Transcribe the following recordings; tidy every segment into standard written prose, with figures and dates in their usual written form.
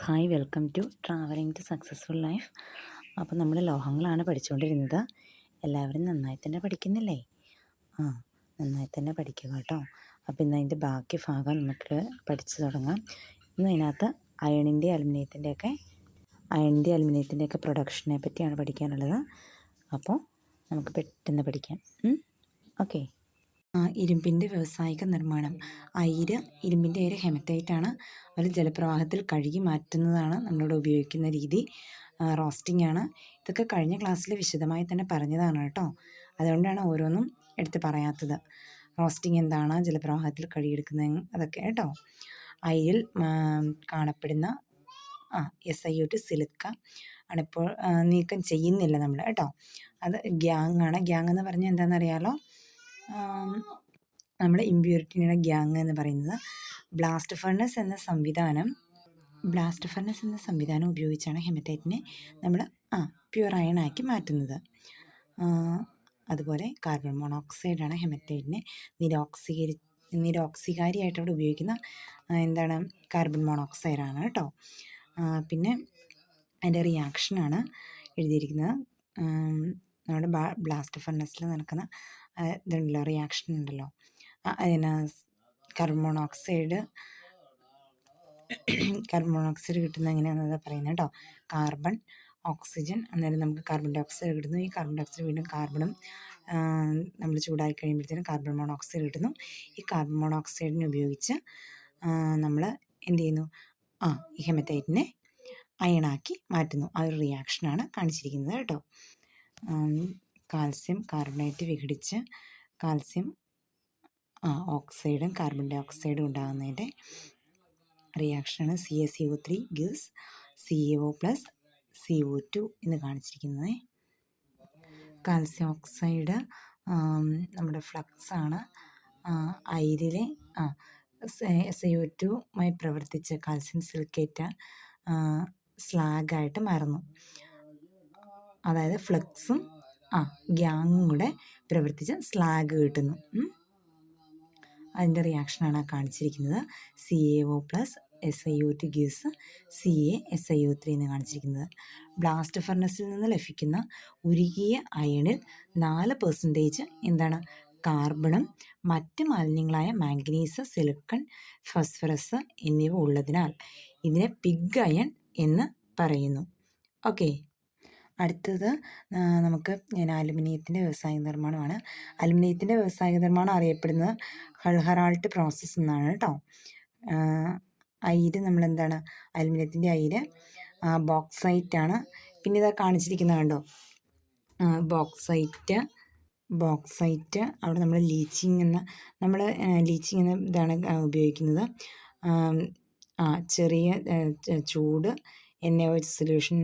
Hi, welcome to travelling to successful life. അപ്പോൾ നമ്മൾ ലോഹങ്ങളാണ് പഠിച്ചുകൊണ്ടിരുന്നത്. എല്ലാവരും നന്നായി തന്നെ പഠിക്കുന്നില്ലേ? നന്നായി തന്നെ പഠിക്കുക കേട്ടോ. അപ്പോൾ ഇന്ന് അതിൻ്റെ ബാക്കി ഭാഗം നമുക്ക് പഠിച്ചു തുടങ്ങാം. ഇന്ന് അതിനകത്ത് അയണിൻ്റെ അലുമിനിയത്തിൻ്റെയൊക്കെ പ്രൊഡക്ഷനെ പറ്റിയാണ് പഠിക്കാനുള്ളത്. അപ്പോൾ നമുക്ക് പെട്ടെന്ന് പഠിക്കാം. ഓക്കെ. ഇരുമ്പിൻ്റെ വ്യാവസായിക നിർമ്മാണം. ഇരുമ്പിൻ്റെ അയിര് ഹെമറ്റൈറ്റാണ്. അത് ജലപ്രവാഹത്തിൽ കഴുകി മാറ്റുന്നതാണ് നമ്മളിവിടെ ഉപയോഗിക്കുന്ന രീതി. റോസ്റ്റിംഗ് ആണ്. ഇതൊക്കെ കഴിഞ്ഞ ക്ലാസ്സിൽ വിശദമായി തന്നെ പറഞ്ഞതാണ് കേട്ടോ. അതുകൊണ്ടാണ് ഓരോന്നും എടുത്ത് പറയാത്തത്. റോസ്റ്റിംഗ് എന്താണ്, ജലപ്രവാഹത്തിൽ കഴുകിയെടുക്കുന്നത്, അതൊക്കെ കേട്ടോ. അയിരിൽ കാണപ്പെടുന്ന SiO2 സിലിക്ക ആണിപ്പോൾ നീക്കം ചെയ്യുന്നില്ല നമ്മൾ കേട്ടോ. അത് ഗ്യാങ് ആണ്. ഗ്യാങ് എന്ന് പറഞ്ഞാൽ എന്താണെന്നറിയാലോ? നമ്മുടെ ഇമ്പ്യൂരിറ്റിയാണ് ഗ്യാങ് എന്ന് പറയുന്നത്. ബ്ലാസ്റ്റ് ഫർണസ് എന്ന സംവിധാനം ഉപയോഗിച്ചാണ് ഹെമറ്റൈറ്റിനെ നമ്മൾ പ്യുവർ അയൺ ആക്കി മാറ്റുന്നത്. അതുപോലെ കാർബൺ മോണോക്സൈഡാണ് ഹെമറ്റൈറ്റിനെ നിരോക്സികാരിയായിട്ട് അവിടെ ഉപയോഗിക്കുന്ന കാർബൺ മോണോക്സൈഡാണ് കേട്ടോ. പിന്നെ അതിൻ്റെ റിയാക്ഷനാണ് എഴുതിയിരിക്കുന്നത്. നമ്മുടെ ബ്ലാസ്റ്റ് ഫർണസിൽ നടക്കുന്ന ഇതുണ്ടല്ലോ, റിയാക്ഷൻ ഉണ്ടല്ലോ, അതിന് കാർബൺ മോണോക്സൈഡ് കിട്ടുന്നത് എങ്ങനെയാണെന്നത് പറയുന്നത് കേട്ടോ. കാർബൺ, ഓക്സിജൻ, അന്നേരം നമുക്ക് കാർബൺ ഡൈ ഓക്സൈഡ് കിട്ടുന്നു. ഈ കാർബൺ ഡൈ ഓക്സൈഡ് വീണ്ടും കാർബണും നമ്മൾ ചൂടായി കഴിയുമ്പോഴത്തേനും കാർബൺ മോണോക്സൈഡ് കിട്ടുന്നു. ഈ കാർബൺ മോണോക്സൈഡിനെ ഉപയോഗിച്ച് നമ്മൾ എന്ത് ചെയ്യുന്നു? ഈ ഹെമറ്റൈറ്റിനെ അയണാക്കി മാറ്റുന്നു. ആ ഒരു റിയാക്ഷനാണ് കാണിച്ചിരിക്കുന്നത് കേട്ടോ. കാൽസ്യം കാർബണേറ്റ് വിഘടിച്ച് കാൽസ്യം ഓക്സൈഡും കാർബൺ ഡൈ ഓക്സൈഡും ഉണ്ടാകുന്നതിൻ്റെ റിയാക്ഷനാണ് CaCO3 gives CaO plus CO2 എന്ന് കാണിച്ചിരിക്കുന്നത്. കാൽസ്യം ഓക്സൈഡ് നമ്മുടെ ഫ്ലക്സാണ്. അയിരിലെ SiO2മായി പ്രവർത്തിച്ച് കാൽസ്യം സിലിക്കേറ്റ് സ്ലാഗായിട്ട് മാറുന്നു. അതായത് ഫ്ലക്സും ഗ്യാങ്ങും കൂടെ പ്രവർത്തിച്ച് സ്ലാഗ് കിട്ടുന്നു. അതിൻ്റെ റിയാക്ഷനാണ് കാണിച്ചിരിക്കുന്നത്. CaO plus SiO2 gives CaSiO3 എന്ന് കാണിച്ചിരിക്കുന്നത്. ബ്ലാസ്റ്റ് ഫർണസിൽ നിന്ന് ലഭിക്കുന്ന ഉരുകിയ അയണിൽ 4% എന്താണ്? കാർബണും മറ്റ് മാലിന്യങ്ങളായ മാംഗനീസ്, സിലിക്കൺ, ഫോസ്ഫറസ് എന്നിവ ഉള്ളതിനാൽ ഇതിനെ പിഗ് അയൺ എന്ന് പറയുന്നു. ഓക്കെ. അടുത്തത് നമുക്ക് അലുമിനിയത്തിൻ്റെ വ്യാവസായിക നിർമ്മാണമാണ്. അലുമിനിയത്തിൻ്റെ വ്യാവസായിക നിർമ്മാണം അറിയപ്പെടുന്നത് ഹെൽഹറാൾട്ട് പ്രോസസ്സ് എന്നാണ് കേട്ടോ. അയിര് അലുമിനിയത്തിൻ്റെ അയിര് ബോക്സൈറ്റാണ്. പിന്നെ ഇതാ കാണിച്ചിരിക്കുന്നത് കണ്ടോ, ബോക്സൈറ്റ് അവിടെ നമ്മൾ ലീച്ചിങ് എന്ന ഇതാണ് ഉപയോഗിക്കുന്നത്. ചെറിയ ചൂട് NaOH സൊല്യൂഷൻ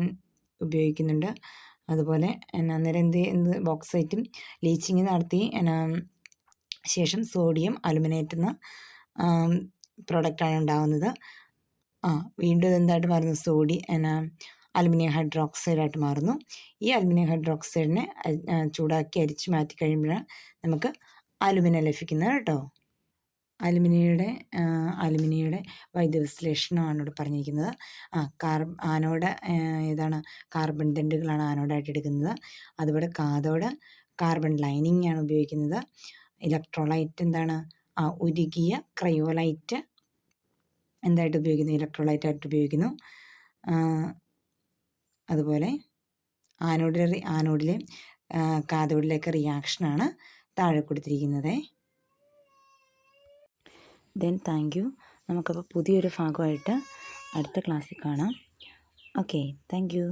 ഉപയോഗിക്കുന്നുണ്ട്. അതുപോലെ അന്നേരം ബോക്സൈറ്റും ലീച്ചിങ് നടത്തി ശേഷം സോഡിയം അലുമിനേറ്റ് എന്ന പ്രോഡക്റ്റാണ് ഉണ്ടാകുന്നത്. വീണ്ടും എന്തായിട്ട് മാറുന്നു? അലുമിനിയം ഹൈഡ്രോക്സൈഡായിട്ട് മാറുന്നു. ഈ അലുമിനിയം ഹൈഡ്രോക്സൈഡിനെ ചൂടാക്കി അരിച്ചു മാറ്റി കഴിയുമ്പോഴാണ് നമുക്ക് അലുമിനിയം ലഭിക്കുന്നത് കേട്ടോ. അലുമിനിയയുടെ വൈദ്യുതവിശ്ലേഷണമാണ് ഇവിടെ പറഞ്ഞിരിക്കുന്നത്. ആനോഡ് ഏതാണ്? കാർബൺ ദണ്ടുകളാണ് ആനോഡായിട്ട് എടുക്കുന്നത്. അതുപോലെ കാഥോഡ് കാർബൺ ലൈനിങ് ആണ് ഉപയോഗിക്കുന്നത്. ഇലക്ട്രോലൈറ്റ് ഉരുകിയ ക്രയോലൈറ്റ് എന്തായിട്ട് ഉപയോഗിക്കുന്നു? ഇലക്ട്രോലൈറ്റായിട്ട് ഉപയോഗിക്കുന്നു. അതുപോലെ ആനോഡിലെ കാഥോഡിലേക്ക് റിയാക്ഷനാണ് താഴെ കൊടുത്തിരിക്കുന്നത്. Thank you. നമുക്കപ്പോൾ പുതിയൊരു ഭാഗമായിട്ട് അടുത്ത ക്ലാസ്സിൽ കാണാം. Okay, thank you.